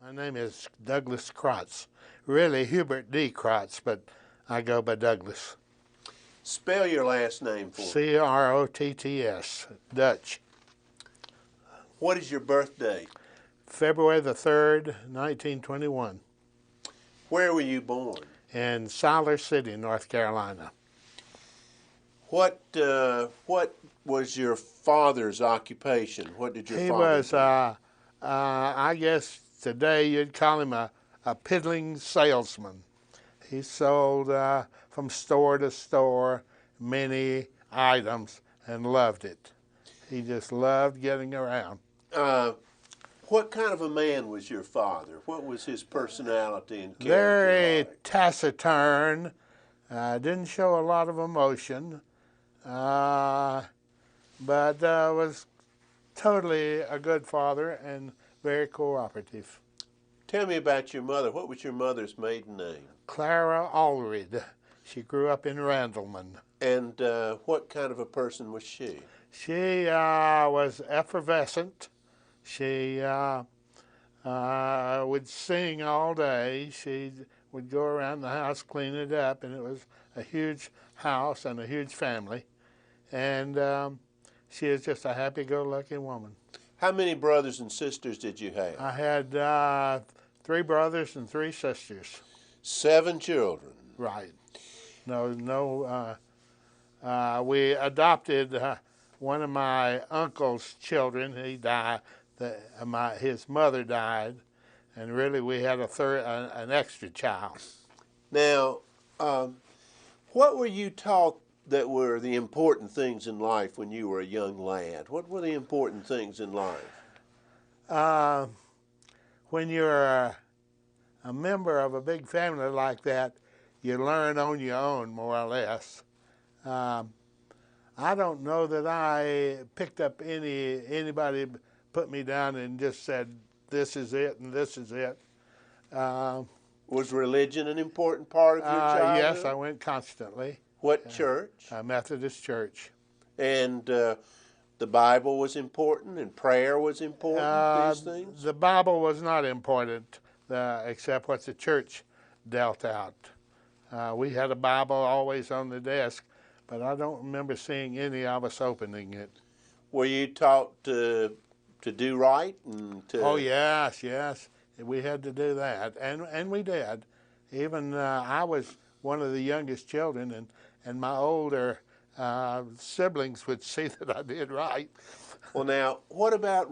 My name is Douglas Crotts. Really Hubert D. Crotts, but I go by Douglas. Spell your last name for me. C-R-O-T-T-S, Dutch. What is your birth date? February the 3rd, 1921, Where were you born? in Siler City, North Carolina. What was your father's occupation? What did your father do? I guess today you'd call him a piddling salesman. He sold from store to store many items and loved it. He just loved getting around. What kind of a man was your father? What was his personality and character Very like? taciturn, didn't show a lot of emotion, but was totally a good father and very cooperative. Tell me about your mother. What was your mother's maiden name? Clara Allred. She grew up in Randleman. And what kind of a person was she? She was effervescent. She would sing all day. She would go around the house, clean it up, and it was a huge house and a huge family. And she is just a happy-go-lucky woman. How many brothers and sisters did you have? I had 3 brothers and 3 sisters. 7 children. Right. We adopted one of my uncle's children. He died. His mother died, and really we had an extra child. Now, what were you taught that were the important things in life when you were a young lad? What were the important things in life? When you're a member of a big family like that, you learn on your own, more or less. I don't know that I picked up anybody put me down and just said, this is it and this is it. Was religion an important part of your childhood? Yes, I went constantly. What church? Methodist Church. And the Bible was important and prayer was important, these things? The Bible was not important, except what the church dealt out. We had a Bible always on the desk, but I don't remember seeing any of us opening it. Were you taught to do right? And to... Oh, yes, yes. We had to do that, and we did. Even I was one of the youngest children, and my older siblings would see that I did right. Well, now, what about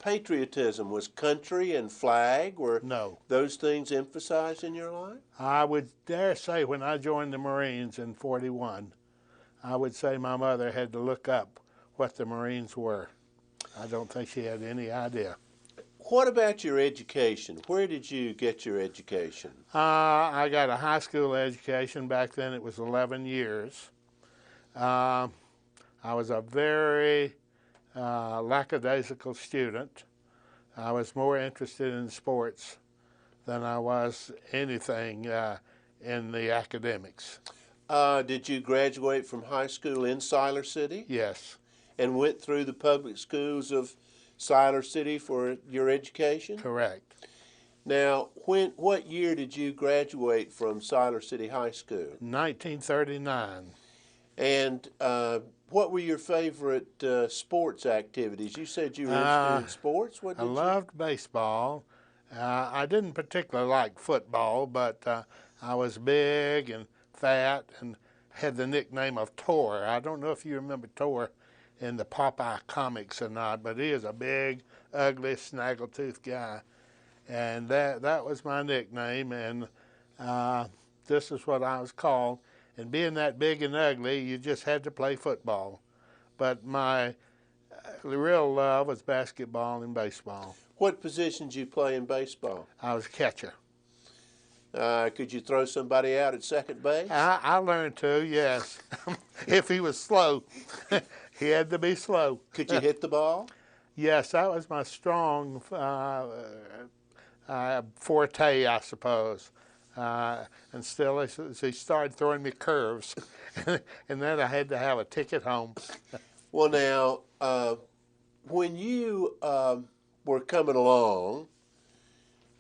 patriotism? Was country and flag, were those things emphasized in your life? I would dare say when I joined the Marines in '41, I would say my mother had to look up what the Marines were. I don't think she had any idea. What about your education? Where did you get your education? I got a high school education. Back then it was 11 years. I was a very lackadaisical student. I was more interested in sports than I was anything in the academics. Did you graduate from high school in Siler City? Yes. And went through the public schools of Siler City for your education? Correct. Now, what year did you graduate from Siler City High School? 1939. And what were your favorite sports activities? You said you were interested in sports. What did I loved baseball. I didn't particularly like football, but I was big and fat and had the nickname of Tor. I don't know if you remember Tor in the Popeye comics or not, but he is a big, ugly, snaggletooth guy. And that was my nickname, and this is what I was called. And being that big and ugly, you just had to play football. But my real love was basketball and baseball. What position did you play in baseball? I was catcher. Could you throw somebody out at second base? I learned to, yes. If he was slow, he had to be slow. Could you hit the ball? Yes, that was my strong forte, I suppose. And still, he started throwing me curves, and then I had to have a ticket home. Well, now, when you were coming along,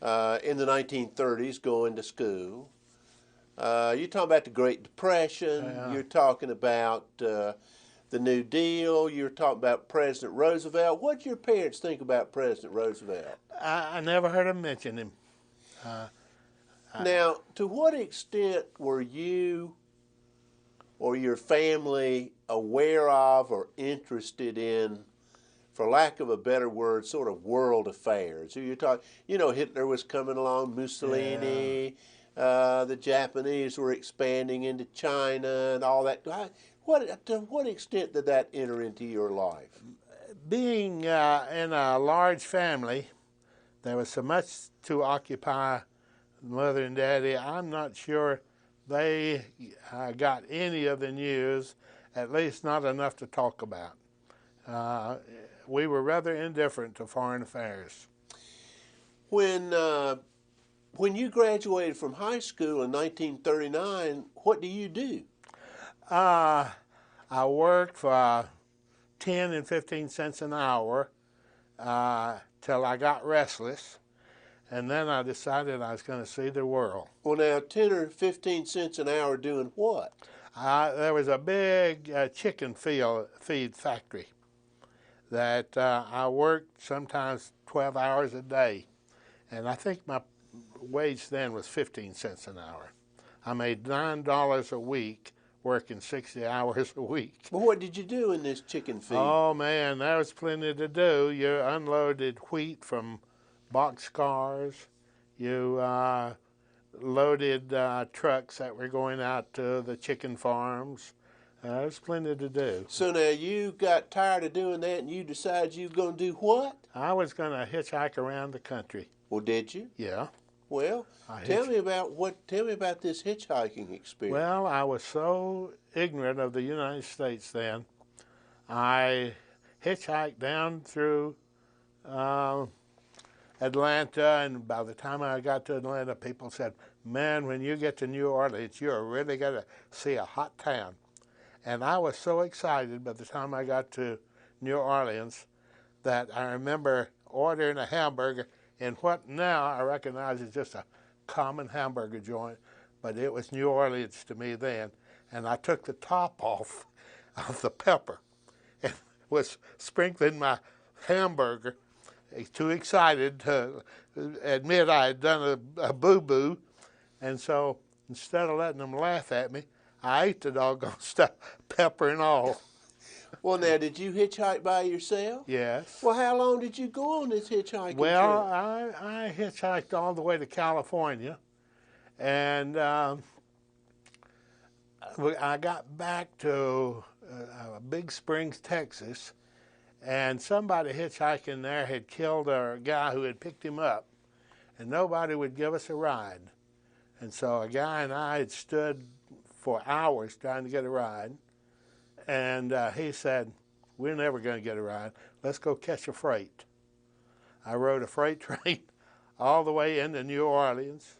in the 1930s going to school. You're talking about the Great Depression. You're talking about the New Deal. You're talking about President Roosevelt. What did your parents think about President Roosevelt? I never heard him mention him. Now, to what extent were you or your family aware of or interested in, for lack of a better word, sort of world affairs? You're talking, Hitler was coming along, Mussolini, the Japanese were expanding into China and all that. To what extent did that enter into your life? Being in a large family, there was so much to occupy Mother and Daddy. I'm not sure they got any of the news, at least not enough to talk about. We were rather indifferent to foreign affairs. When you graduated from high school in 1939, what do you do? I worked for 10 and 15 cents an hour till I got restless, and then I decided I was going to see the world. Well, now, 10 or 15 cents an hour doing what? There was a big chicken feed factory that I worked sometimes 12 hours a day, and I think my wage then was 15 cents an hour. I made $9 a week working 60 hours a week. Well, what did you do in this chicken feed? Oh, man, there was plenty to do. You unloaded wheat from boxcars. You loaded trucks that were going out to the chicken farms. There was plenty to do. So now you got tired of doing that and you decided you were going to do what? I was going to hitchhike around the country. Well, did you? Yeah. Well, tell me about this hitchhiking experience. Well, I was so ignorant of the United States then. I hitchhiked down through Atlanta, and by the time I got to Atlanta, people said, "Man, when you get to New Orleans, you're really going to see a hot town." And I was so excited by the time I got to New Orleans that I remember ordering a hamburger in what now I recognize as just a common hamburger joint, but it was New Orleans to me then. And I took the top off of the pepper and was sprinkling my hamburger. Too excited to admit I had done a boo-boo. And so instead of letting them laugh at me, I ate the doggone stuff, pepper and all. Well, now, did you hitchhike by yourself? Yes. Well, how long did you go on this hitchhiking trip? I hitchhiked all the way to California, and I got back to Big Springs, Texas, and somebody hitchhiking there had killed a guy who had picked him up, and nobody would give us a ride. And so a guy and I had stood for hours trying to get a ride. And he said, "We're never going to get a ride. Let's go catch a freight." I rode a freight train all the way into New Orleans,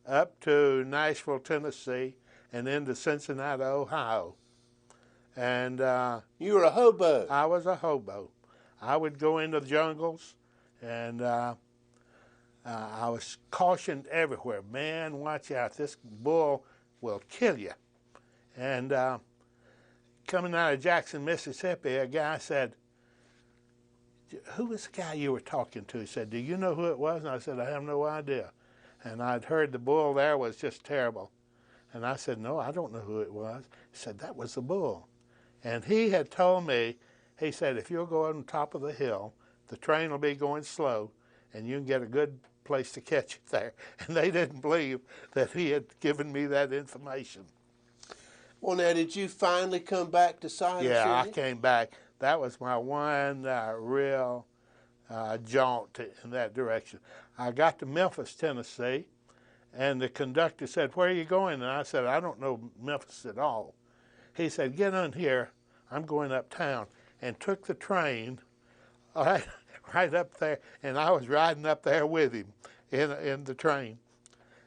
up to Nashville, Tennessee, and into Cincinnati, Ohio. And you were a hobo. I was a hobo. I would go into the jungles, and I was cautioned everywhere. "Man, watch out. This bull will kill you." And coming out of Jackson, Mississippi, a guy said, "Who was the guy you were talking to?" He said, "Do you know who it was?" And I said, "I have no idea." And I'd heard the bull there was just terrible. And I said, "No, I don't know who it was." He said, "That was the bull." And he had told me, he said, "If you'll go on top of the hill, the train will be going slow, and you can get a good place to catch it there." And they didn't believe that he had given me that information. Well, now, did you finally come back to Silent City? Yeah, I came back. That was my one real jaunt in that direction. I got to Memphis, Tennessee, and the conductor said, "Where are you going?" And I said, "I don't know Memphis at all." He said, "Get on here. I'm going uptown," and took the train right up there, and I was riding up there with him in the train.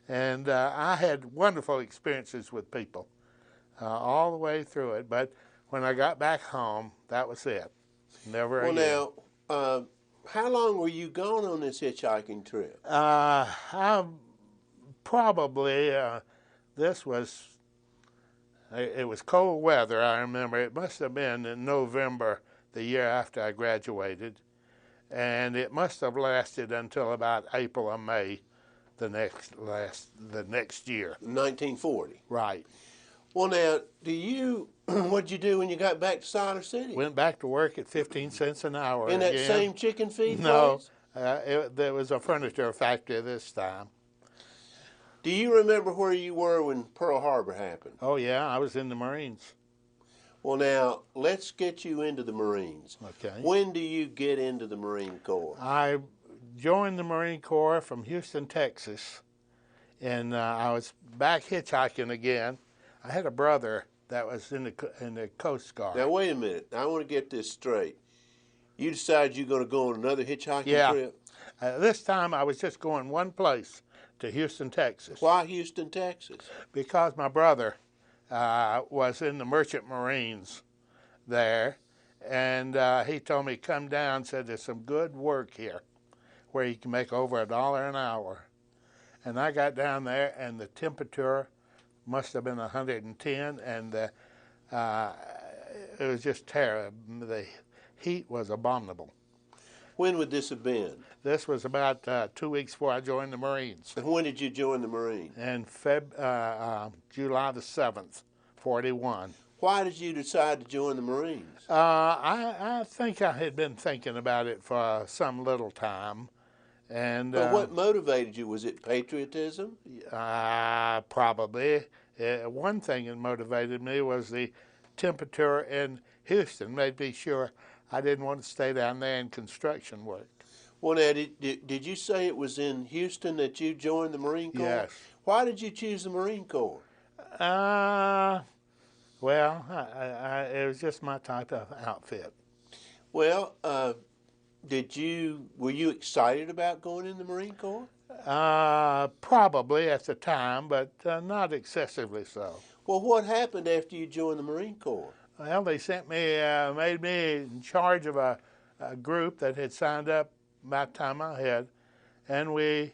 And I had wonderful experiences with people all the way through it, but when I got back home, that was it. Never again. Well, now, how long were you gone on this hitchhiking trip? I probably, this was, it was cold weather, I remember. It must have been in November, the year after I graduated. And it must have lasted until about April or May the next year. 1940. Right. Well, now, what'd you do when you got back to Siler City? Went back to work at 15 cents an hour In that again. same chicken feed No, place? there was a furniture factory this time. Do you remember where you were when Pearl Harbor happened? Oh, yeah, I was in the Marines. Well, now, let's get you into the Marines. Okay. When do you get into the Marine Corps? I joined the Marine Corps from Houston, Texas, and I was back hitchhiking again. I had a brother that was in the Coast Guard. Now, wait a minute. I want to get this straight. You decided you're going to go on another hitchhiking trip? This time I was just going one place, to Houston, Texas. Why Houston, Texas? Because my brother was in the Merchant Marines there, and he told me, come down, said there's some good work here where you can make over $1 an hour. And I got down there, and the temperature must have been 110, and it was just terrible. The heat was abominable. When would this have been? This was about 2 weeks before I joined the Marines. And when did you join the Marines? And July the 7th, 41. Why did you decide to join the Marines? I think I had been thinking about it for some little time. And But what motivated you? Was it patriotism? Probably. One thing that motivated me was the temperature in Houston. Made me sure I didn't want to stay down there in construction work. Well, now, did you say it was in Houston that you joined the Marine Corps? Yes. Why did you choose the Marine Corps? Well, it was just my type of outfit. Well, were you excited about going in the Marine Corps? Probably at the time, but not excessively so. Well, what happened after you joined the Marine Corps? Well, they sent me, made me in charge of a group that had signed up about the time I had, and we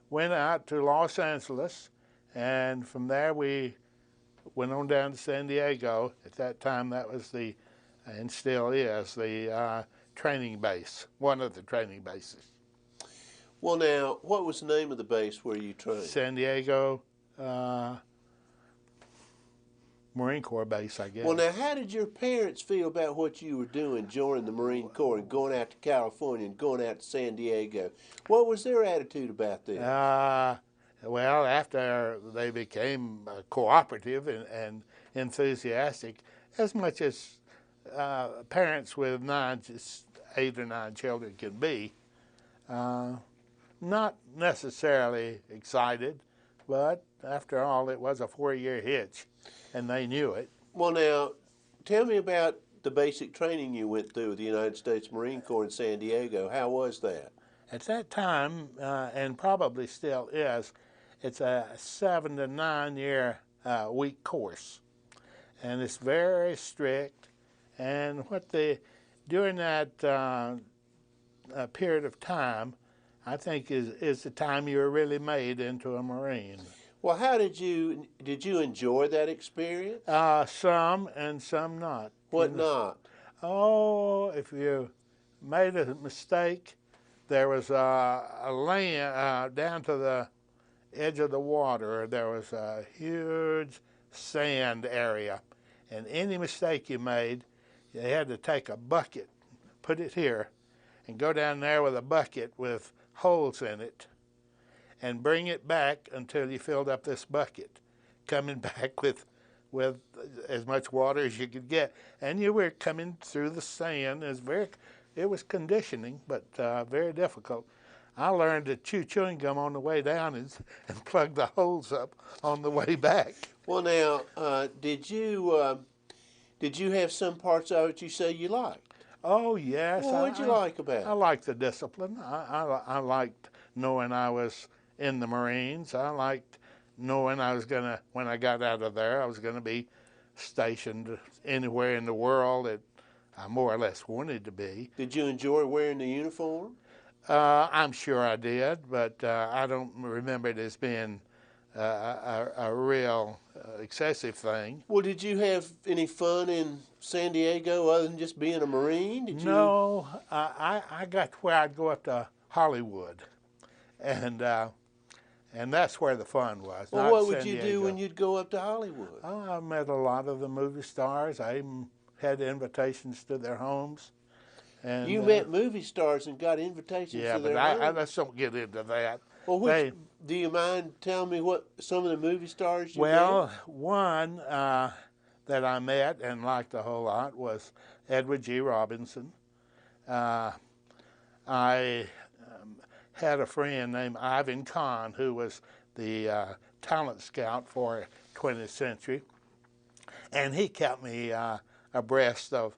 went out to Los Angeles, and from there we went on down to San Diego. At that time, that was and still is, the training base, one of the training bases. Well, now, what was the name of the base where you trained? San Diego Marine Corps base, I guess. Well, now, how did your parents feel about what you were doing, joining the Marine Corps and going out to California and going out to San Diego? What was their attitude about this? Well, after they became cooperative and enthusiastic, as much as parents with 8 or 9 children can be, not necessarily excited, but after all, it was a 4-year hitch, and they knew it. Well, now, tell me about the basic training you went through with the United States Marine Corps in San Diego. How was that? At that time, and probably still is, it's a 7 to 9 year week course, and it's very strict. And during that period of time, I think is the time you were really made into a Marine. Well, how did you enjoy that experience? Some and some not. What not? Oh, if you made a mistake, there was a lane down to the edge of the water. There was a huge sand area, and any mistake you made, you had to take a bucket, put it here, and go down there with a bucket with holes in it, and bring it back until you filled up this bucket, coming back with as much water as you could get. And you were coming through the sand. It was conditioning, but very difficult. I learned to chew chewing gum on the way down and plug the holes up on the way back. Well, now, did you have some parts of it you say you liked? Oh, yes. Well, what did you like about it? I liked the discipline. I liked knowing I was in the Marines. I liked knowing when I got out of there, I was going to be stationed anywhere in the world at I more or less wanted to be. Did you enjoy wearing the uniform? I'm sure I did, but I don't remember it as being a real excessive thing. Well, did you have any fun in San Diego other than just being a Marine? Did you? No, I got to where I'd go up to Hollywood, and that's where the fun was. Well, not what would San you do Diego. when you'd go up to Hollywood? Oh, I met a lot of the movie stars. I even had invitations to their homes. And, You met movie stars and got invitations yeah, to their but homes? let's don't get into that. Well, do you mind telling me what some of the movie stars you Well, met? one that I met and liked a whole lot was Edward G. Robinson. I had a friend named Ivan Kahn who was the talent scout for 20th century, and he kept me abreast of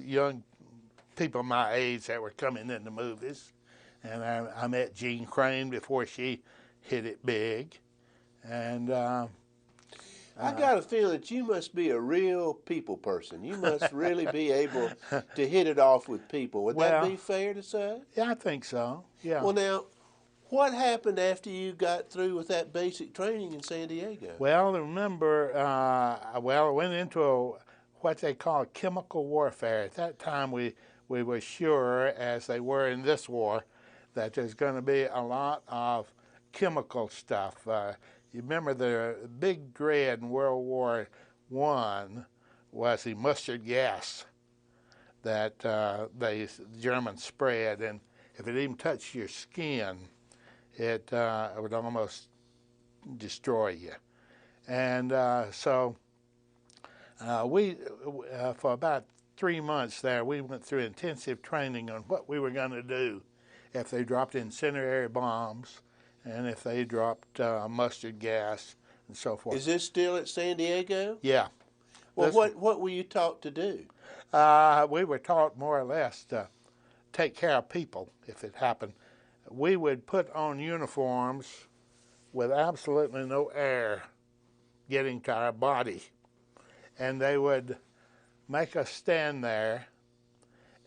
young people my age that were coming into movies. And I met Jean Crane before she hit it big. And I got a feeling that you must be a real people person. You must really be able to hit it off with people. Would that be fair to say? Yeah, I think so. Yeah. Well, now, what happened after you got through with that basic training in San Diego? Well, remember, I went into what they call chemical warfare. At that time, we were sure, as they were in this war, that there's going to be a lot of chemical stuff. You remember the big dread in World War I was the mustard gas that the Germans spread, and if it even touched your skin, it would almost destroy you. And so we, for about 3 months there, we went through intensive training on what we were going to do if they dropped incendiary bombs and if they dropped mustard gas and so forth. Is this still at San Diego? Yeah. Well, what were you taught to do? We were taught more or less to take care of people if it happened. We would put on uniforms with absolutely no air getting to our body, and they would make us stand there.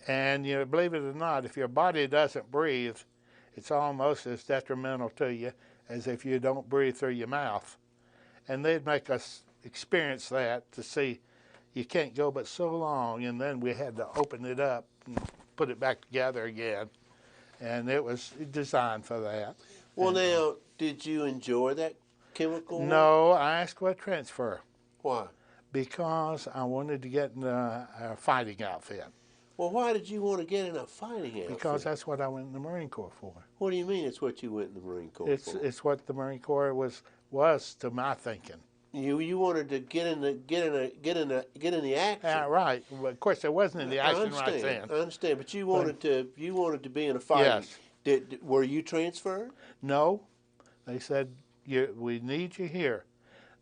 And you know, believe it or not, if your body doesn't breathe, it's almost as detrimental to you as if you don't breathe through your mouth. And they'd make us experience that to see you can't go but so long, and then we had to open it up and put it back together again. And it was designed for that. Well, now, did you enjoy that chemical? No, I asked for a transfer. Why? Because I wanted to get in a fighting outfit. Well, why did you want to get in a fighting outfit? Because that's what I went in the Marine Corps for. What do you mean it's what you went in the Marine Corps for? It's what the Marine Corps was to my thinking. You wanted to get in the action. Right. Well, of course, there wasn't any action right then. I understand, but you wanted to be in a fight. Yes. Were you transferred? No, they said we need you here.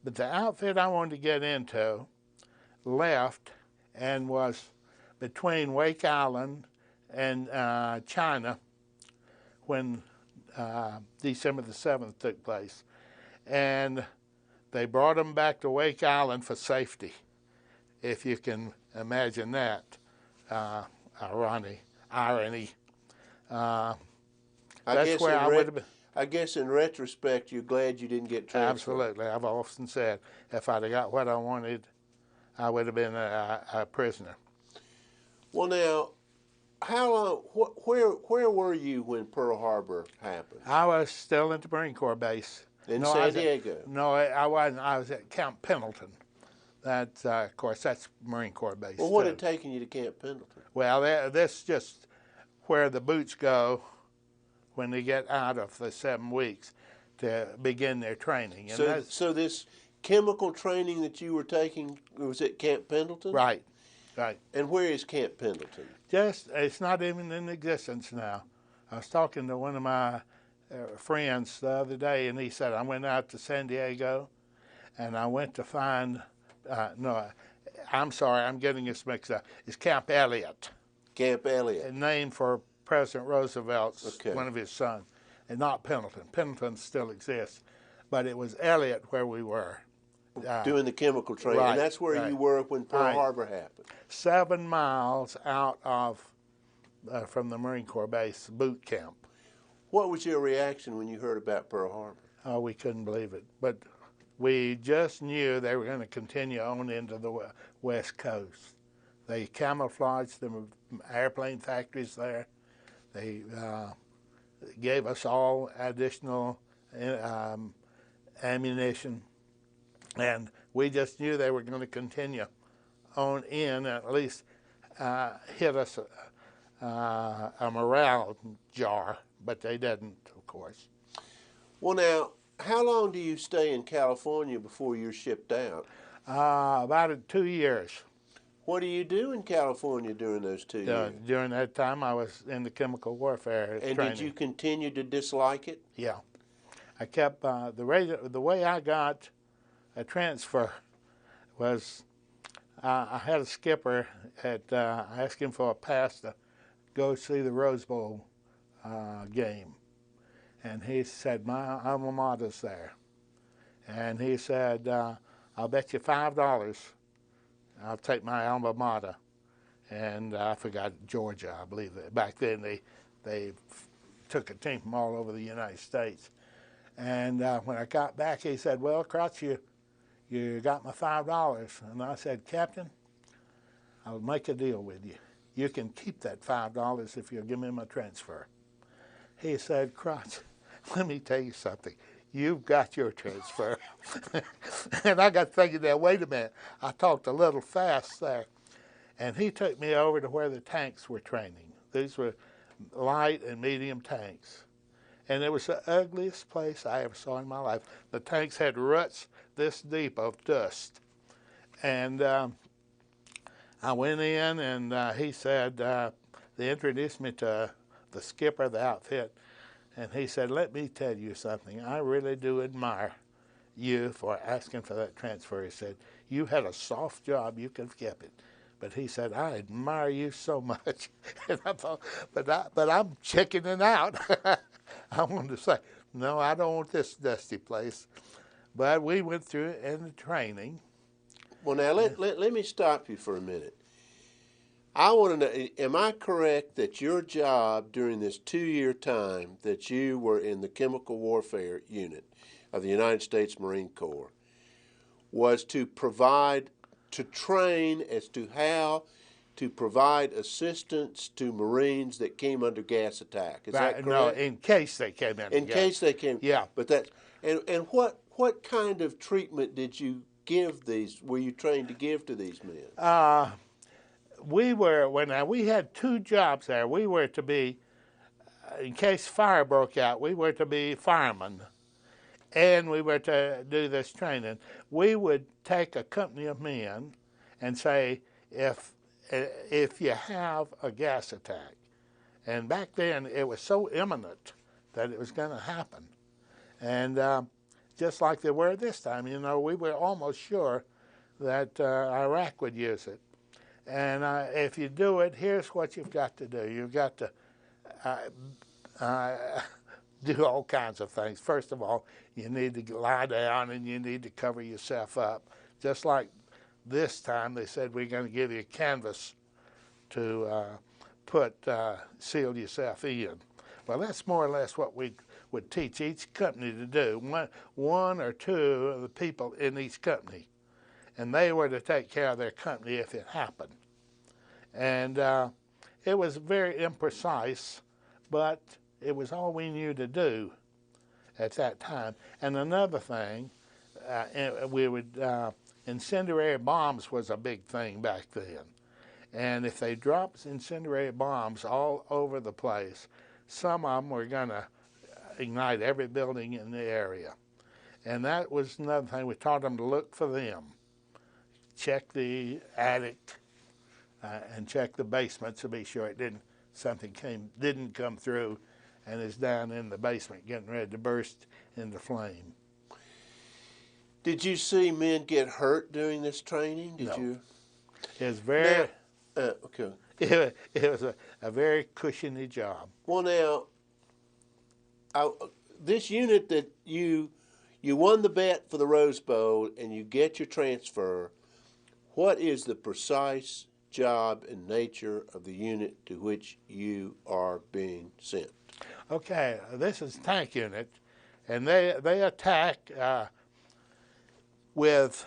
But the outfit I wanted to get into left and was between Wake Island and China when December the 7th took place. And they brought them back to Wake Island for safety, if you can imagine that irony. That's where I would have been. I guess in retrospect, you're glad you didn't get transferred. Absolutely. I've often said if I'd have got what I wanted, I would have been a prisoner. Well, now, how long? Where were you when Pearl Harbor happened? I was still at the Marine Corps base. In San Diego? No, I wasn't. I was at Camp Pendleton. That, of course, that's Marine Corps base. Well, what had taken you to Camp Pendleton? Well, that's just where the boots go when they get out of the 7 weeks to begin their training. And so this chemical training that you were taking was at Camp Pendleton? Right, right. And where is Camp Pendleton? It's not even in existence now. I was talking to one of my friends the other day, and he said, I went out to San Diego, and I went to find, no, I'm sorry, I'm getting this mixed up. It's Camp Elliott. Camp Elliott. Named for President Roosevelt's, one of his sons, and not Pendleton. Pendleton still exists, but it was Elliott where we were. doing the chemical training, right, and that's where right. you were when Pearl Right. Harbor happened. 7 miles out of from the Marine Corps base boot camp. What was your reaction when you heard about Pearl Harbor? Oh, we couldn't believe it, but we just knew they were going to continue on into the West Coast. They camouflaged the airplane factories there. They gave us all additional ammunition, and we just knew they were going to continue on in, at least hit us a morale jar, but they didn't, of course. Well, now, how long do you stay in California before you're shipped out? About 2 years. What do you do in California during those 2 years? During that time, I was in the chemical warfare And training. did you continue to dislike it? Yeah. I kept, the way I got a transfer was I had a skipper I asked him for a pass to go see the Rose Bowl game. And he said, my alma mater's there. And he said, I'll bet you $5 I'll take my alma mater. And I forgot Georgia, I believe. Back then they took a team from all over the United States. And when I got back, he said, well, Crotts, you got my $5. And I said, Captain, I'll make a deal with you. You can keep that $5 if you'll give me my transfer. He said, Crotts, let me tell you something. You've got your transfer. And I got thinking there, wait a minute, I talked a little fast there. And he took me over to where the tanks were training. These were light and medium tanks. And it was the ugliest place I ever saw in my life. The tanks had ruts this deep of dust. And I went in, and he said, they introduced me to the skipper of the outfit. And he said, let me tell you something. I really do admire you for asking for that transfer. He said, you had a soft job. You could have kept it. But he said, I admire you so much. And I thought, but I'm chickening out. I wanted to say, no, I don't want this dusty place. But we went through it in the training. Well, now, let me stop you for a minute. I want to know, am I correct that your job during this 2-year time that you were in the chemical warfare unit of the United States Marine Corps was to train as to how to provide assistance to Marines that came under gas attack? Is that correct? No, in case they came in. In case they came. Yeah. But that, and what kind of treatment did you give these, were you trained to give to these men? We had 2 jobs there. We were to be, in case fire broke out, we were to be firemen, and we were to do this training. We would take a company of men and say, if you have a gas attack, and back then it was so imminent that it was going to happen, and just like they were this time, you know, we were almost sure that Iraq would use it. And if you do it, here's what you've got to do. You've got to do all kinds of things. First of all, you need to lie down and you need to cover yourself up. Just like this time, they said, we're going to give you a canvas to seal yourself in. Well, that's more or less what we would teach each company to do, one or 2 of the people in each company. And they were to take care of their company if it happened. And it was very imprecise, but it was all we knew to do at that time. And another thing, incendiary bombs was a big thing back then. And if they dropped incendiary bombs all over the place, some of them were going to ignite every building in the area. And that was another thing. We taught them to look for them. Check the attic and check the basement to be sure something didn't come through and is down in the basement getting ready to burst into flame. Did you see men get hurt during this training? No. You? It was very. Okay. It was a very cushiony job. Well, now, this unit that you you won the bet for the Rose Bowl and you get your transfer. What is the precise job and nature of the unit to which you are being sent? Okay, this is tank unit, and they attack with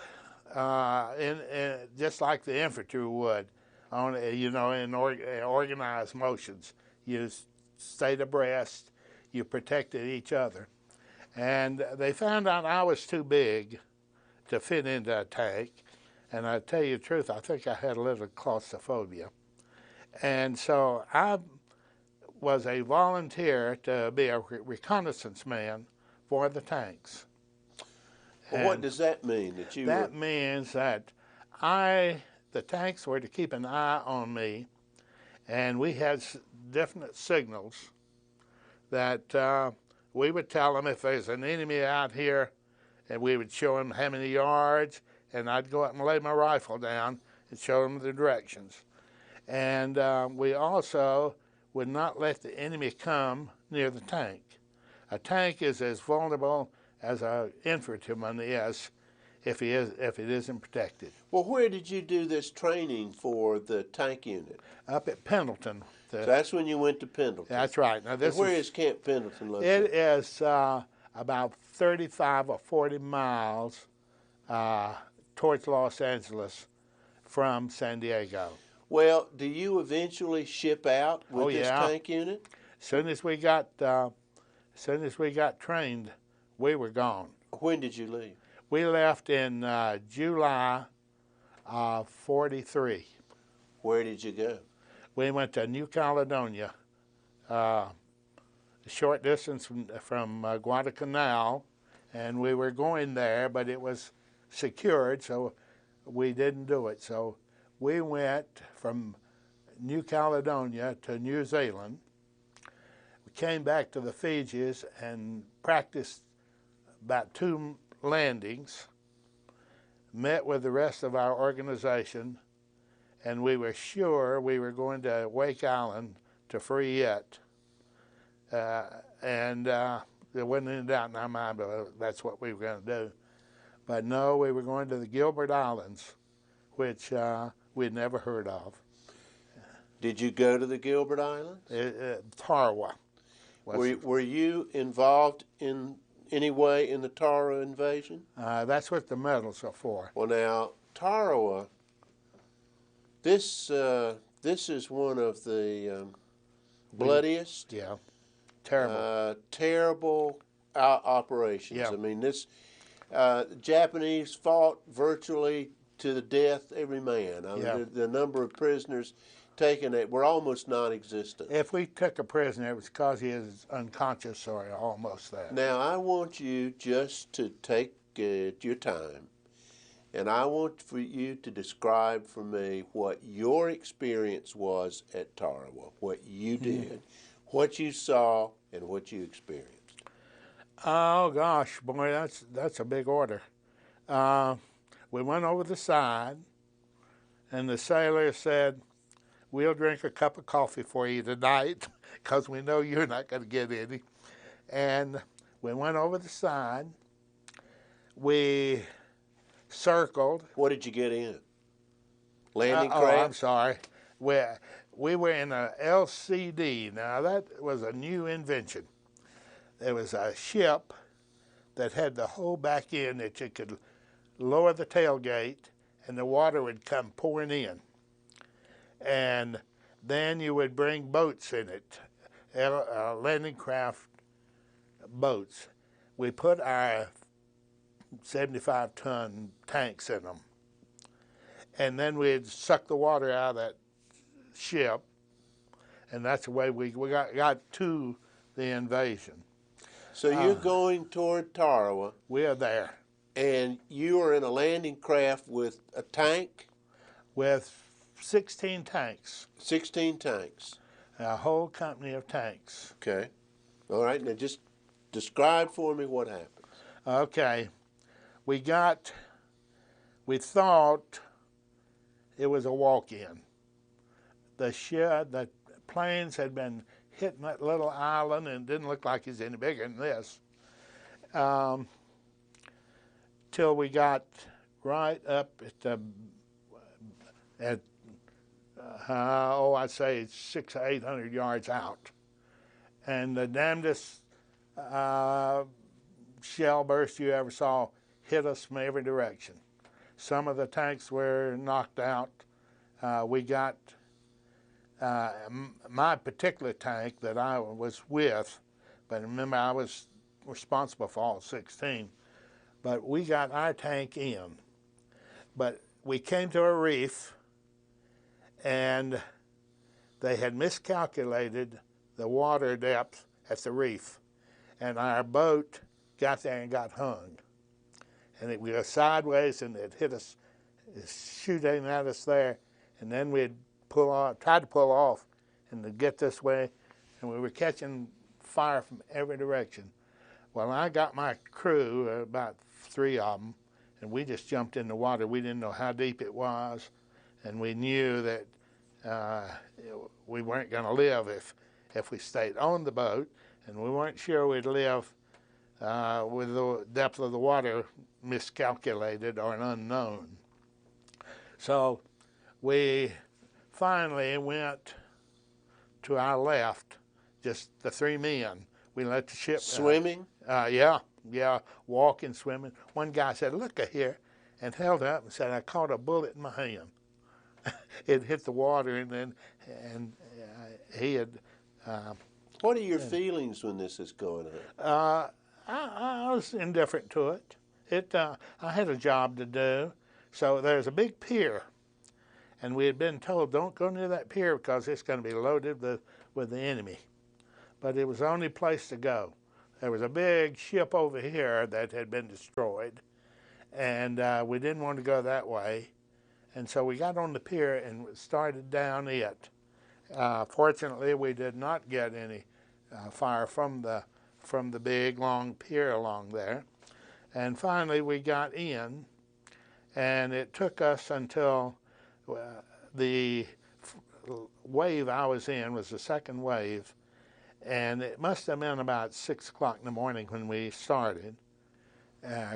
in just like the infantry would, on in organized motions. You stayed abreast, you protected each other, and they found out I was too big to fit into a tank, and I tell you the truth, I think I had a little claustrophobia, and so I was a volunteer to be a reconnaissance man for the tanks. Well, what does that mean? That means that the tanks were to keep an eye on me, and we had definite signals that we would tell them if there's an enemy out here, and we would show them how many yards, and I'd go up and lay my rifle down and show them the directions. And we also would not let the enemy come near the tank. A tank is as vulnerable as an infantryman is if it isn't protected. Well, where did you do this training for the tank unit? Up at Pendleton. So that's when you went to Pendleton. That's right. Now where is Camp Pendleton located? It is about 35 or 40 miles towards Los Angeles from San Diego. Well, do you eventually ship out with this tank unit? As soon as we got trained, we were gone. When did you leave? We left in July of '43. Where did you go? We went to New Caledonia, a short distance from Guadalcanal, and we were going there, but it was secured, so we didn't do it. So we went from New Caledonia to New Zealand. We came back to the Fijis and practiced about 2 landings, met with the rest of our organization, and we were sure we were going to Wake Island to free it. And there wasn't any doubt in our mind, but that's what we were going to do. But no, we were going to the Gilbert Islands, which we'd never heard of. Did you go to the Gilbert Islands? Tarawa. Were you involved in any way in the Tarawa invasion? That's what the medals are for. Well, now, Tarawa, this is one of the bloodiest, terrible operations. Yeah. I mean, the Japanese fought virtually to the death every man. I mean, the number of prisoners taken were almost non-existent. If we took a prisoner, it was because he is unconscious or almost there. Now, I want you just to take your time, and I want for you to describe for me what your experience was at Tarawa, what you did, what you saw, and what you experienced. Oh gosh, boy, that's a big order. We went over the side, and the sailor said, "We'll drink a cup of coffee for you tonight because we know you're not going to get any." And we went over the side. We circled. What did you get in? Landing craft? Oh, I'm sorry. We were in a LCD. Now, that was a new invention. There was a ship that had the whole back end that you could lower the tailgate and the water would come pouring in. And then you would bring boats in it, landing craft boats. We put our 75-ton tanks in them. And then we'd suck the water out of that ship, and that's the way we got to the invasion. So you're going toward Tarawa. We are there. And you are in a landing craft with a tank? With 16 tanks. 16 tanks. A whole company of tanks. Okay. All right, now just describe for me what happened. Okay. We thought it was a walk-in. The planes had been hitting that little island and it didn't look like it's any bigger than this. till we got right up at the I'd say 600 or 800 yards out, and the damnedest shell burst you ever saw hit us from every direction. Some of the tanks were knocked out. We got my particular tank that I was with, but remember I was responsible for all 16, but we got our tank in. But we came to a reef, and they had miscalculated the water depth at the reef, and our boat got there and got hung. And we were sideways, and it hit us, shooting at us there, and then we'd tried to pull off and to get this way, and we were catching fire from every direction. Well, I got my crew, about 3 of them, and we just jumped in the water. We didn't know how deep it was, and we knew that we weren't going to live if we stayed on the boat, and we weren't sure we'd live with the depth of the water miscalculated or an unknown. So we finally went to our left, just the 3 men. We let the ship... Swimming? Yeah, walking, swimming. One guy said, "Look here," and held up and said, "I caught a bullet in my hand." It hit the water, and he had... What are your feelings when this is going on? I was indifferent to it. I had a job to do. So there's a big pier, and we had been told, don't go near that pier because it's going to be loaded with the enemy. But it was the only place to go. There was a big ship over here that had been destroyed, and we didn't want to go that way. And so we got on the pier and started down it. Fortunately, we did not get any fire from the big, long pier along there. And finally, we got in, and it took us until the wave I was in was the second wave, and it must have been about 6 o'clock in the morning when we started,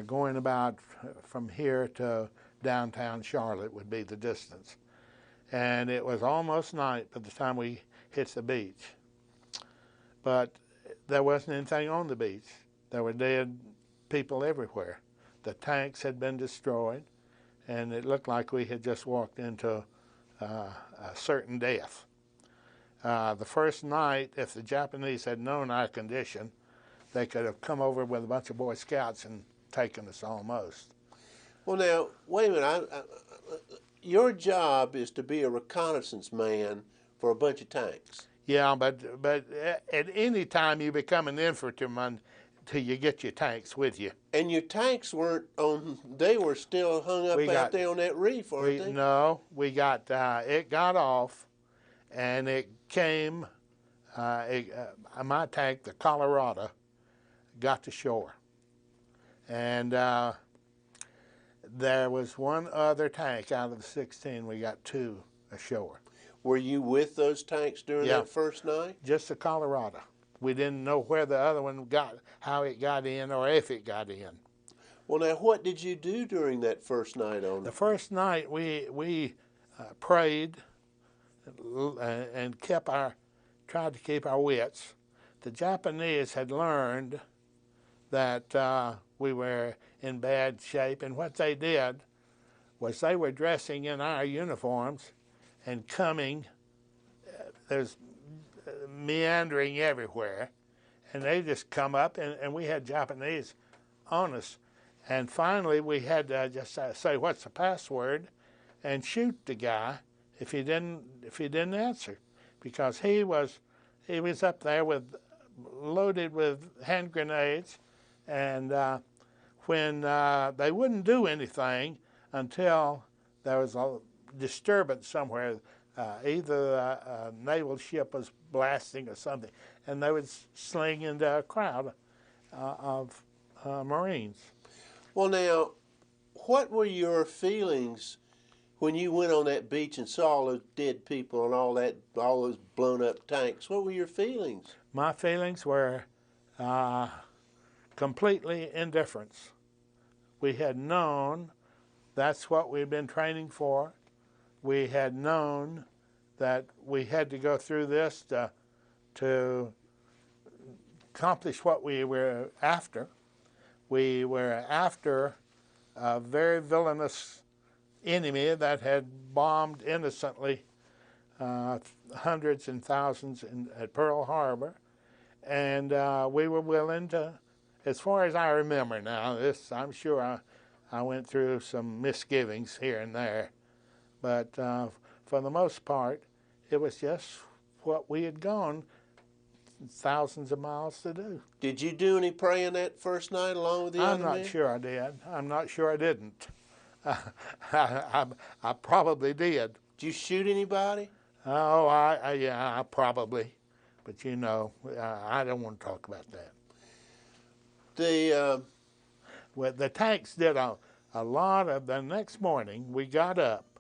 going about from here to downtown Charlotte would be the distance. And it was almost night by the time we hit the beach. But there wasn't anything on the beach. There were dead people everywhere. The tanks had been destroyed, and it looked like we had just walked into a certain death. The first night, if the Japanese had known our condition, they could have come over with a bunch of Boy Scouts and taken us almost. Well, now, wait a minute. Your job is to be a reconnaissance man for a bunch of tanks. Yeah, but at any time you become an infantryman till you get your tanks with you. And your tanks weren't on, they were still hung up out there on that reef, weren't they? No, we got, it got off, and it came, my tank, the Colorado, got to shore. And there was one other tank out of the 16. We got 2 ashore. Were you with those tanks during that first night? Just the Colorado. We didn't know where the other one got, how it got in, or if it got in. Well, now, what did you do during that first night on? The first night we prayed and tried to keep our wits. The Japanese had learned that we were in bad shape, and what they did was they were dressing in our uniforms and coming, there's meandering everywhere, and they just come up, and we had Japanese on us. And finally we had to just say, "What's the password?" and shoot the guy if he didn't answer, because he was up there loaded with hand grenades, and when they wouldn't do anything until there was a disturbance somewhere, either a naval ship was blasting or something, and they would sling into a crowd of Marines. Well, now, what were your feelings when you went on that beach and saw all those dead people and all those blown up tanks? What were your feelings? My feelings were completely indifference. We had known that's what we'd been training for. We had known that we had to go through this to accomplish what we were after. We were after a very villainous enemy that had bombed innocently hundreds and thousands at Pearl Harbor, and we were willing to, as far as I remember now, I'm sure I went through some misgivings here and there, but for the most part, it was just what we had gone thousands of miles to do. Did you do any praying that first night along with the other men? I'm not sure I did. I'm not sure I didn't. I probably did. Did you shoot anybody? Oh, yeah, I probably. But you know, I don't want to talk about that. Well, the tanks did a lot of. The next morning, we got up,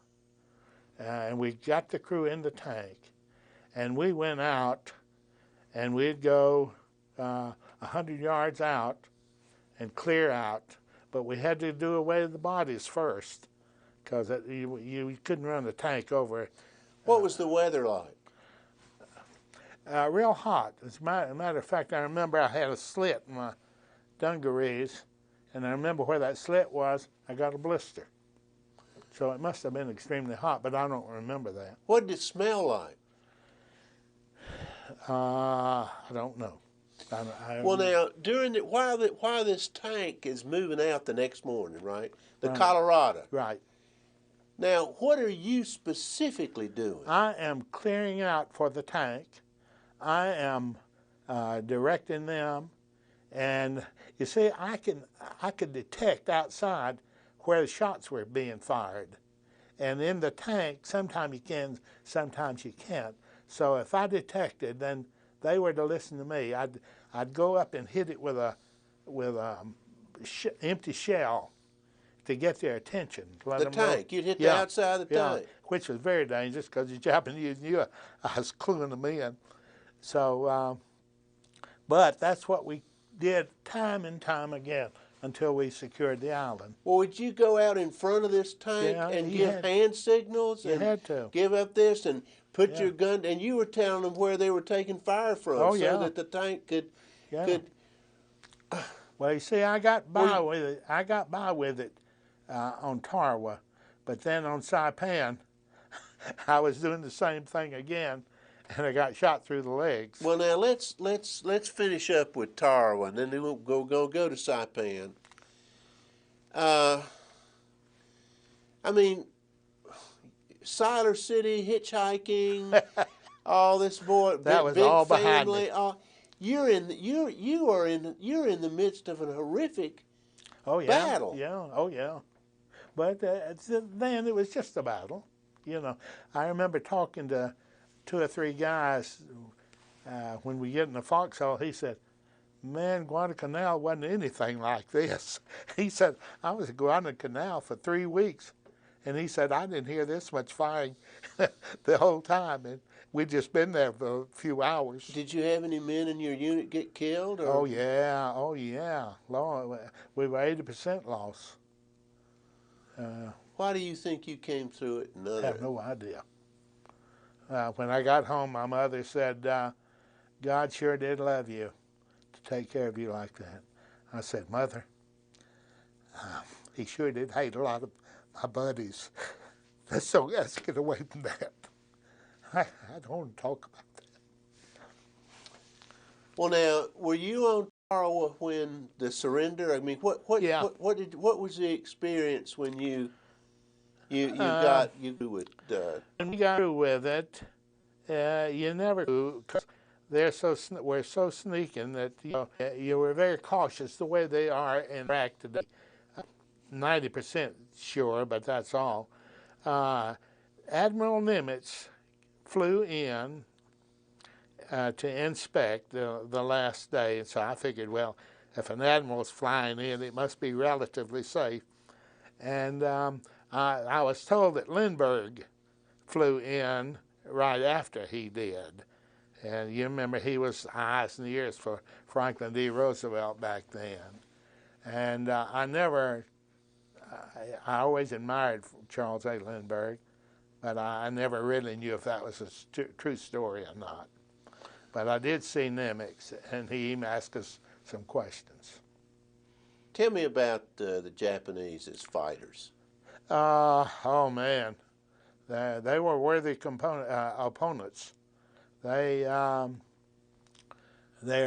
and we got the crew in the tank, and we went out, and we'd go 100 yards out and clear out. But we had to do away with the bodies first, because you couldn't run the tank over. What was the weather like? Real hot. As a matter of fact, I remember I had a slit in my dungarees, and I remember where that slit was, I got a blister. So it must have been extremely hot, but I don't remember that. What did it smell like? I don't know. Well, now, while this tank is moving out the next morning, right? The Colorado. Right. Now, what are you specifically doing? I am clearing out for the tank. I am directing them, and you see, I could detect outside where the shots were being fired, and in the tank, sometimes you can, sometimes you can't. So if I detected, then they were to listen to me. I'd go up and hit it with a empty shell to get their attention. The tank. You'd hit the outside of the tank. Which was very dangerous because the Japanese knew I was cluing them in. So, but that's what we did time and time again until we secured the island. Well, would you go out in front of this tank and give hand signals? You had to. Give up this and put your gun, and you were telling them where they were taking fire from so that the tank could. Well, you see, I got by with it. I got by with it on Tarawa, but then on Saipan, I was doing the same thing again, and I got shot through the legs. Well, now let's finish up with Tarawa, and then we'll go to Saipan. I mean, Siler City, hitchhiking, all this that was big all family. behind me. You're in the midst of an horrific battle. Yeah. But then it was just a battle. You know, I remember talking to 2 or 3 guys when we get in the foxhole. He said, "Man, Guadalcanal wasn't anything like this." He said, "I was at Guadalcanal for 3 weeks." And he said, "I didn't hear this much firing the whole time. And we'd just been there for a few hours." Did you have any men in your unit get killed? Or? Oh, yeah. Lord, we were 80% loss. Why do you think you came through it? I have no idea. When I got home, my mother said, "God sure did love you to take care of you like that." I said, "Mother, he sure did hate a lot of my buddies. So let's get away from that. I don't want to talk about that." Well, now, were you on Tarawa when the surrender? I mean, what was the experience when you got through with? When we got through with it, you never do, because we're so sneaking that you were very cautious the way they are in Iraq today. 90% sure, but that's all. Admiral Nimitz flew in to inspect the last day, and so I figured, well, if an admiral's flying in, it must be relatively safe. And I was told that Lindbergh flew in right after he did. And you remember he was eyes and ears for Franklin D. Roosevelt back then. And I never I always admired Charles A. Lindbergh, but I never really knew if that was a true story or not. But I did see Nimitz, and he even asked us some questions. Tell me about the Japanese as fighters. Oh man, they were worthy opponents. They're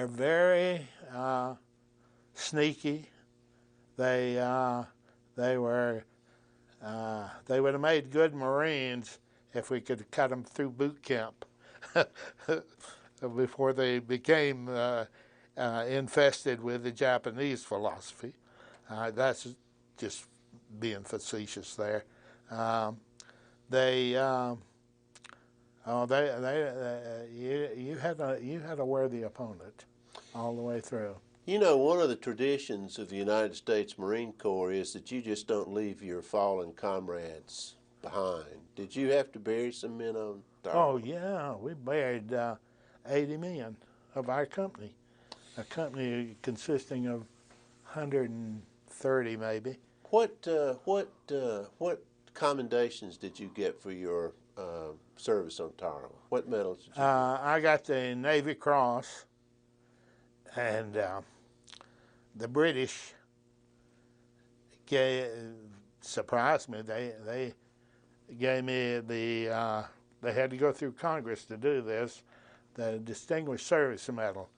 very sneaky. They would have made good Marines if we could have cut them through boot camp before they became infested with the Japanese philosophy. That's just being facetious there. You had a worthy opponent all the way through. You know, one of the traditions of the United States Marine Corps is that you just don't leave your fallen comrades behind. Did you have to bury some men on Tarawa? Oh yeah, we buried 80 men of our company, a company consisting of 130 maybe. What commendations did you get for your service on Tarawa? What medals did you get? I got the Navy Cross, and the British surprised me. They gave me the, they had to go through Congress to do this, the Distinguished Service Medal,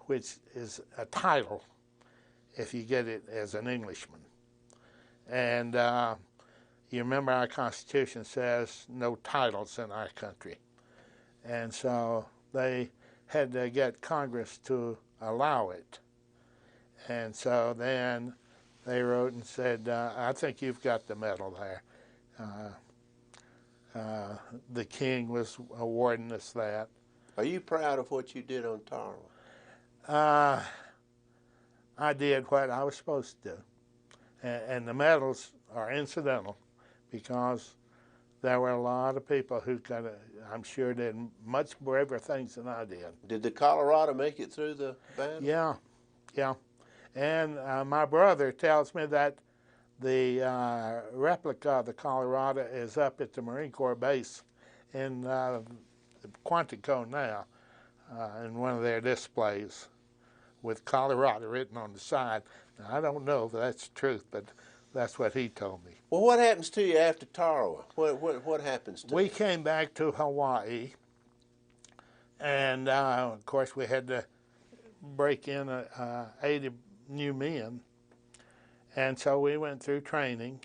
which is a title if you get it as an Englishman. And you remember our Constitution says no titles in our country. And so they had to get Congress to allow it. And so then they wrote and said, I think you've got the medal there. The King was awarding us that. Are you proud of what you did on Tarawa? I did what I was supposed to do. And the medals are incidental because there were a lot of people who I'm sure did much braver things than I did. Did the Colorado make it through the battle? Yeah. And my brother tells me that the replica of the Colorado is up at the Marine Corps base in Quantico now, in one of their displays with Colorado written on the side. Now, I don't know if that's the truth, but that's what he told me. Well, what happens to you after Tarawa? What happens to you? We came back to Hawaii, and of course we had to break in 80 new men, and so we went through training,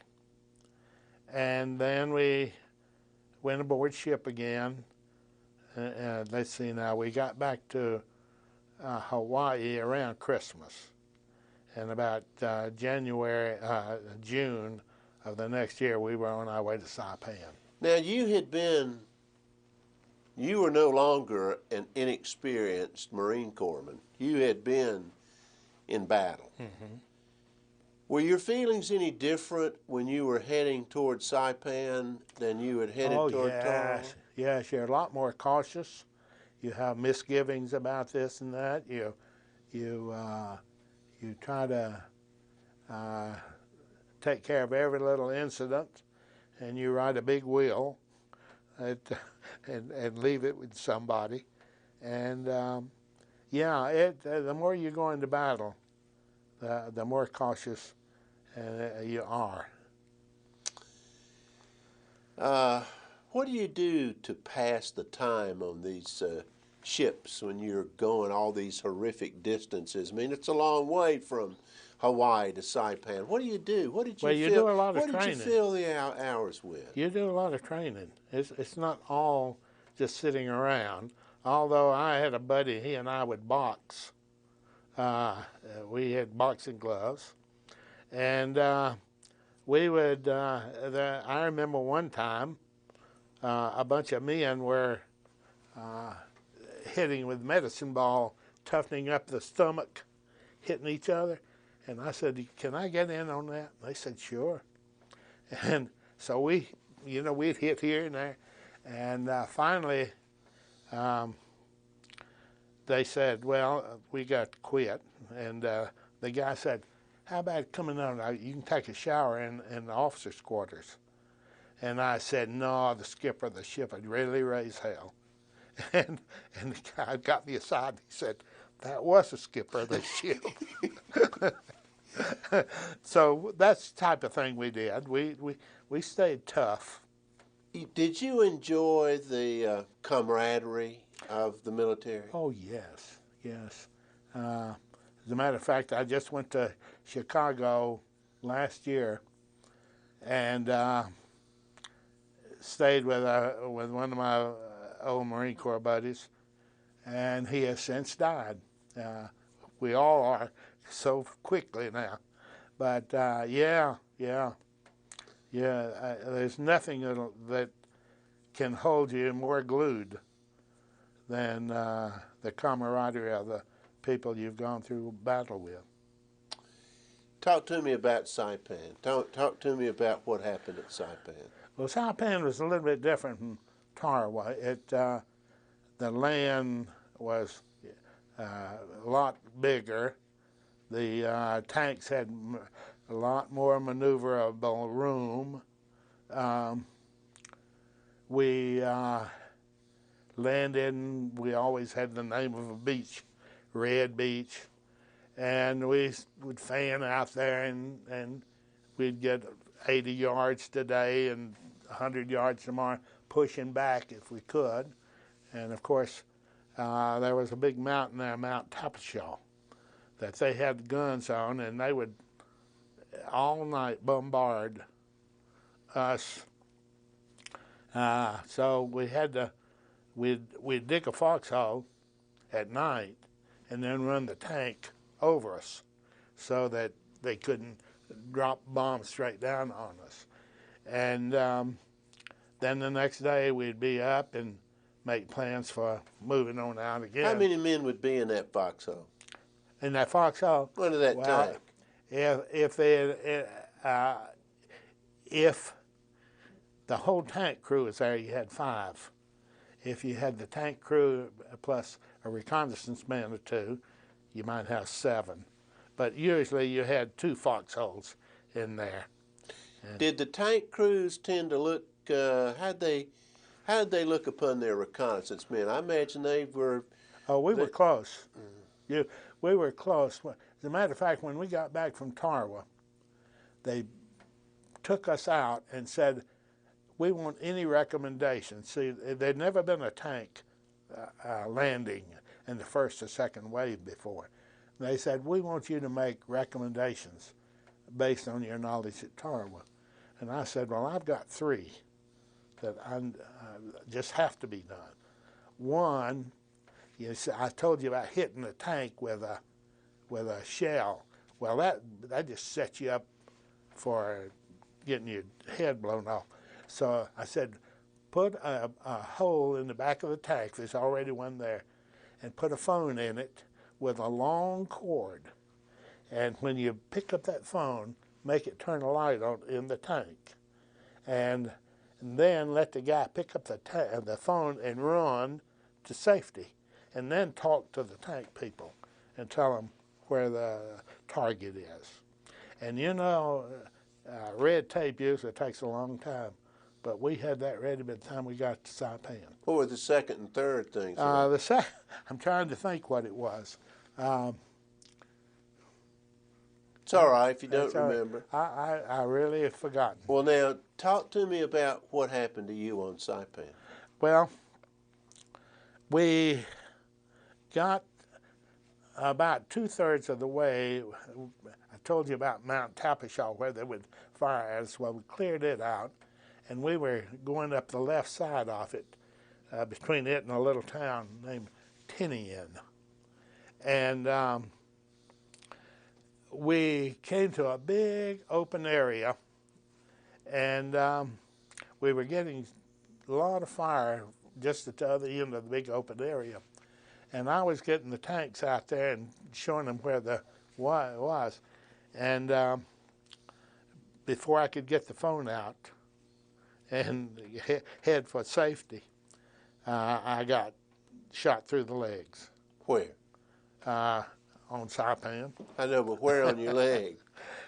and then we went aboard ship again. Let's see now, we got back to Hawaii around Christmas, and about June of the next year, we were on our way to Saipan. Now, you were no longer an inexperienced Marine Corpsman. You had been in battle. Mm-hmm. Were your feelings any different when you were heading toward Saipan than you had headed toward Tarawa? Yes, you're a lot more cautious. You have misgivings about this and that. You try to take care of every little incident, and you write a big will and leave it with somebody. And the more you go into battle, the more cautious you are. What do you do to pass the time on these ships when you're going all these horrific distances? I mean, it's a long way from Hawaii to Saipan. What do you do? What did you do a lot of training. What did you fill the hours with? You do a lot of training. It's not all just sitting around. Although I had a buddy, he and I would box. We had boxing gloves, and we would. I remember one time, a bunch of men were hitting with medicine ball, toughening up the stomach, hitting each other. And I said, "Can I get in on that?" And they said, "Sure." And so we'd hit here and there, and finally, they said, "Well, we got to quit." And the guy said, how about coming out? You can take a shower in the officers' quarters. And I said, no, the skipper of the ship would really raise hell. And the guy got me aside and he said, that was the skipper of the ship. So that's the type of thing we did. We stayed tough. Did you enjoy the camaraderie of the military? Oh, yes, yes. As a matter of fact, I just went to Chicago last year and stayed with one of my old Marine Corps buddies, and he has since died. We all are so quickly now. But there's nothing that can hold you more glued than the camaraderie of the people you've gone through battle with. Talk to me about Saipan. Talk to me about what happened at Saipan. Well, Saipan was a little bit different from Tarawa. The land was a lot bigger. The tanks had a lot more maneuverable room. We landed, and we always had the name of a beach, Red Beach, and we would fan out there, and we'd get 80 yards today and 100 yards tomorrow, pushing back if we could. And of course, there was a big mountain there, Mount Tapashaw, that they had guns on, and they would all night bombard us. So we had to, we'd dig a foxhole at night and then run the tank over us so that they couldn't drop bombs straight down on us. And then the next day we'd be up and make plans for moving on out again. How many men would be in that foxhole? In that foxhole? Under that tank? If the whole tank crew was there, you had 5. If you had the tank crew plus a reconnaissance man or 2, you might have 7. But usually you had 2 foxholes in there. And did the tank crews tend to look, how did they look upon their reconnaissance men? I imagine they were... Oh, we were close. We were close. As a matter of fact, when we got back from Tarawa, they took us out and said, we want any recommendations. See, there'd never been a tank landing in the first or second wave before. They said, we want you to make recommendations based on your knowledge at Tarawa. And I said, well, I've got 3 that just have to be done. One, I told you about hitting the tank with a shell. Well, that just sets you up for getting your head blown off. So I said, put a hole in the back of the tank, there's already one there, and put a phone in it with a long cord. And when you pick up that phone, make it turn a light on in the tank. And then let the guy pick up the phone and run to safety. And then talk to the tank people and tell them where the target is. And you know, red tape usually takes a long time, but we had that ready by the time we got to Saipan. What were the second and third things? I'm trying to think what it was. It's all right if you don't remember. I really have forgotten. Well, now, talk to me about what happened to you on Saipan. Well, we got about 2/3 of the way. I told you about Mount Tapashaw where they would fire at us. Well, we cleared it out, and we were going up the left side of it, between it and a little town named Tinian. And we came to a big open area, and we were getting a lot of fire just at the other end of the big open area. And I was getting the tanks out there and showing them where the was. And before I could get the phone out and head for safety, I got shot through the legs. Where? On Saipan. I know, but where on your leg?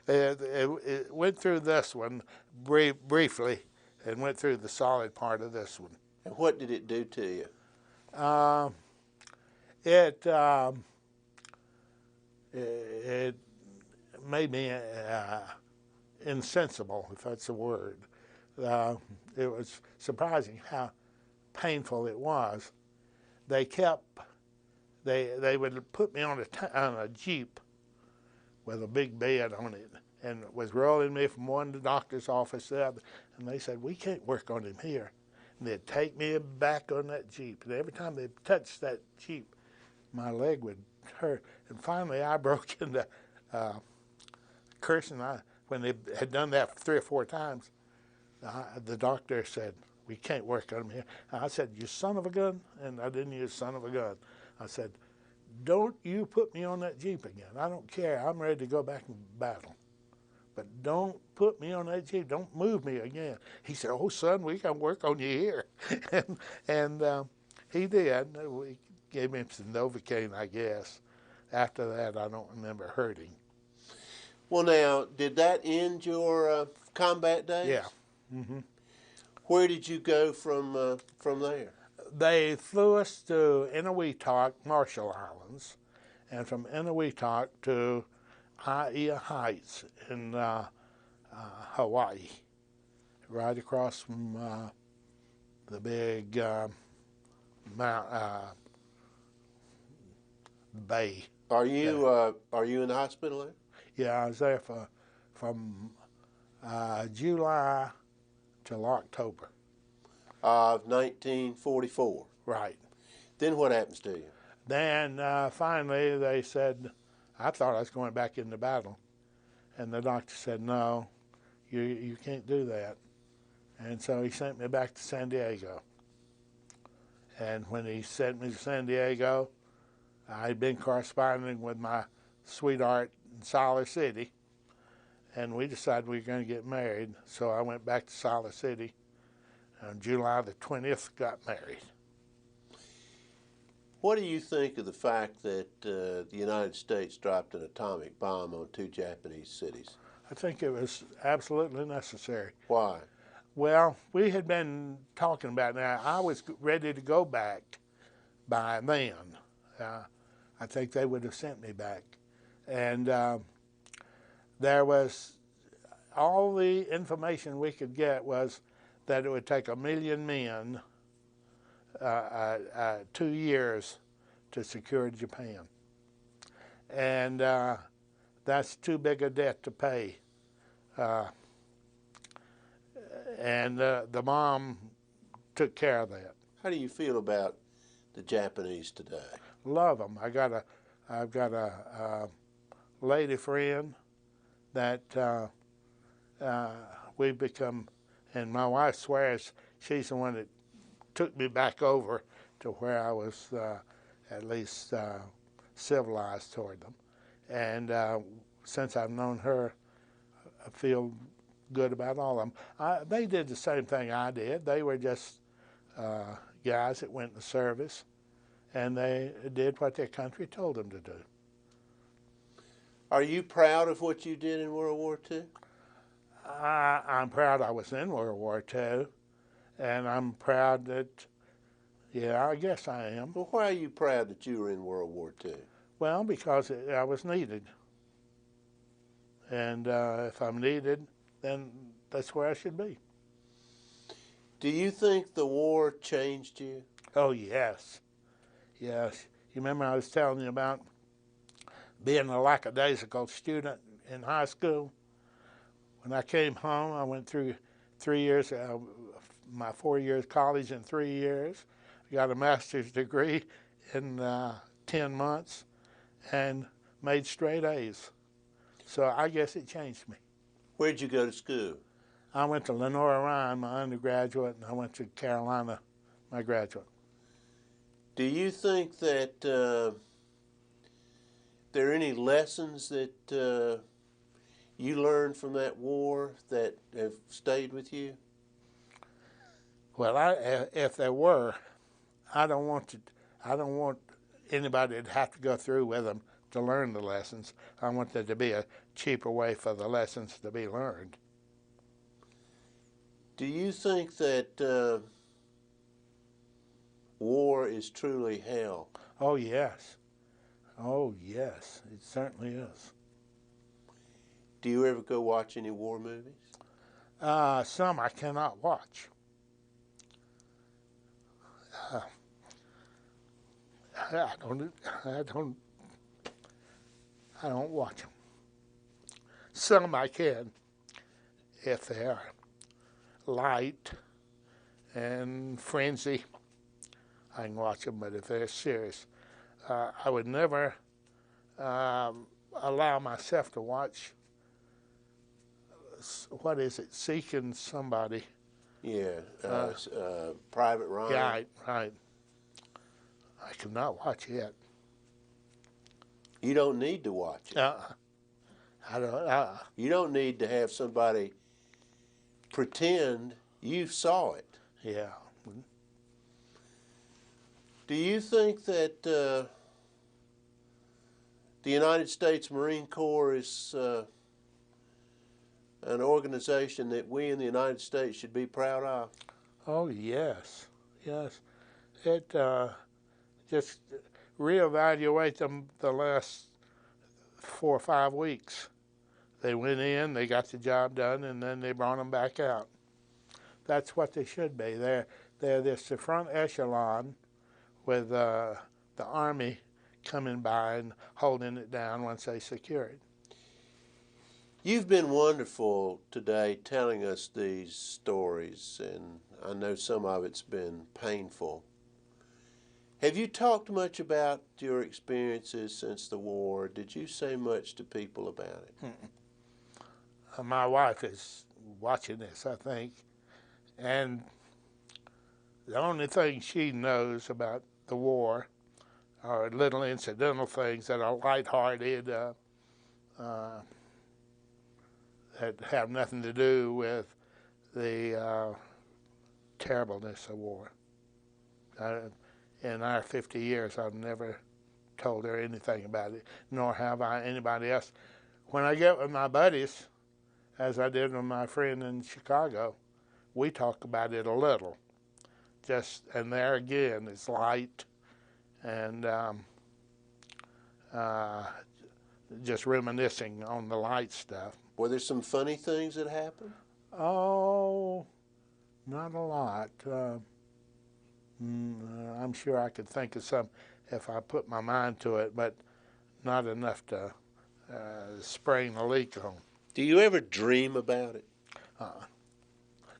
It went through this one briefly, and went through the solid part of this one. And what did it do to you? It it made me insensible, if that's a word. It was surprising how painful it was. They would put me on a Jeep with a big bed on it, and was rolling me from one doctor's office to the other. And they said, "We can't work on him here." And they'd take me back on that Jeep. And every time they touched that Jeep, my leg would hurt. And finally, I broke into cursing. When they had done that 3 or 4 times, the doctor said, "We can't work on him here." I said, "You son of a gun," and I didn't use son of a gun. I said, "Don't you put me on that Jeep again. I don't care. I'm ready to go back and battle. But don't put me on that Jeep. Don't move me again." He said, "Oh, son, we can work on you here." and he did. We gave him some Novocaine, I guess. After that, I don't remember hurting. Well, now, did that end your combat days? Yeah. Mm-hmm. Where did you go from there? They flew us to Inuiatak, Marshall Islands, and from Inuiatak to Aiea Heights in Hawaii, right across from the big bay. Are you in the hospital there? Yeah, I was there from July till October. Of 1944. Right. Then what happens to you? Then finally they said, I thought I was going back into battle. And the doctor said, "No, you can't do that." And so he sent me back to San Diego. And when he sent me to San Diego, I'd been corresponding with my sweetheart in Siler City. And we decided we were going to get married. So I went back to Siler City. On July the 20th, got married. What do you think of the fact that the United States dropped an atomic bomb on 2 Japanese cities? I think it was absolutely necessary. Why? Well, we had been talking about that. I was ready to go back by then. I think they would have sent me back. And there was, all the information we could get was that it would take 1 million men 2 years to secure Japan. And that's too big a debt to pay. And the mom took care of that. How do you feel about the Japanese today? Love them. I've got a lady friend that we've become, and my wife swears she's the one that took me back over to where I was at least civilized toward them. And since I've known her, I feel good about all of them. They did the same thing I did. They were just guys that went in the service, and they did what their country told them to do. Are you proud of what you did in World War II? I'm proud I was in World War II, and I'm proud that, yeah, I guess I am. Well, why are you proud that you were in World War II? Well, because I was needed. And if I'm needed, then that's where I should be. Do you think the war changed you? Oh, yes. Yes. You remember I was telling you about being a lackadaisical student in high school? When I came home, I went through 3 years, my 4 years college in 3 years. I got a master's degree in 10 months and made straight A's. So I guess it changed me. Where'd you go to school? I went to Lenora Ryan, my undergraduate, and I went to Carolina, my graduate. Do you think that there are any lessons that you learned from that war that have stayed with you? Well, if there were, I don't want anybody to have to go through with them to learn the lessons. I want there to be a cheaper way for the lessons to be learned. Do you think that war is truly hell? Oh, yes. Oh, yes. It certainly is. Do you ever go watch any war movies? Some I cannot watch. I don't watch them. Some I can, if they are light and frenzy. I can watch them, but if they're serious, I would never allow myself to watch. What is it? Seeking Somebody. Yeah, Private Ryan. Right, right. I cannot watch it. You don't need to watch it. I don't. You don't need to have somebody pretend you saw it. Yeah. Do you think that the United States Marine Corps is an organization that we in the United States should be proud of? Oh, yes. Yes. It just reevaluate them the last 4 or 5 weeks. They went in, they got the job done, and then they brought them back out. That's what they should be. They're this the front echelon with the Army coming by and holding it down once they secure it. You've been wonderful today telling us these stories, and I know some of it's been painful. Have you talked much about your experiences since the war? Did you say much to people about it? My wife is watching this, I think, and the only thing she knows about the war are little incidental things that are lighthearted, that have nothing to do with the terribleness of war. In our 50 years, I've never told her anything about it, nor have I anybody else. When I get with my buddies, as I did with my friend in Chicago, we talk about it a little. And there again, it's light and just reminiscing on the light stuff. Were there some funny things that happened? Oh, not a lot. I'm sure I could think of some if I put my mind to it, but not enough to spring a leak on. Do you ever dream about it?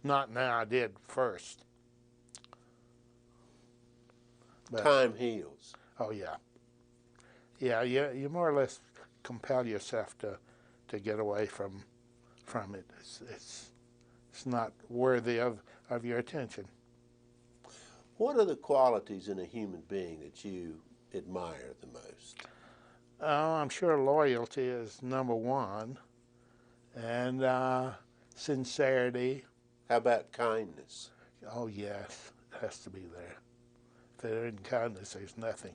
Not now. I did first. But, time heals. Oh, yeah. Yeah, you more or less compel yourself to get away from it. It's not worthy of your attention. What are the qualities in a human being that you admire the most? I'm sure loyalty is number one, and sincerity. How about kindness? Oh, yes, it has to be there. If there isn't kindness, there's nothing.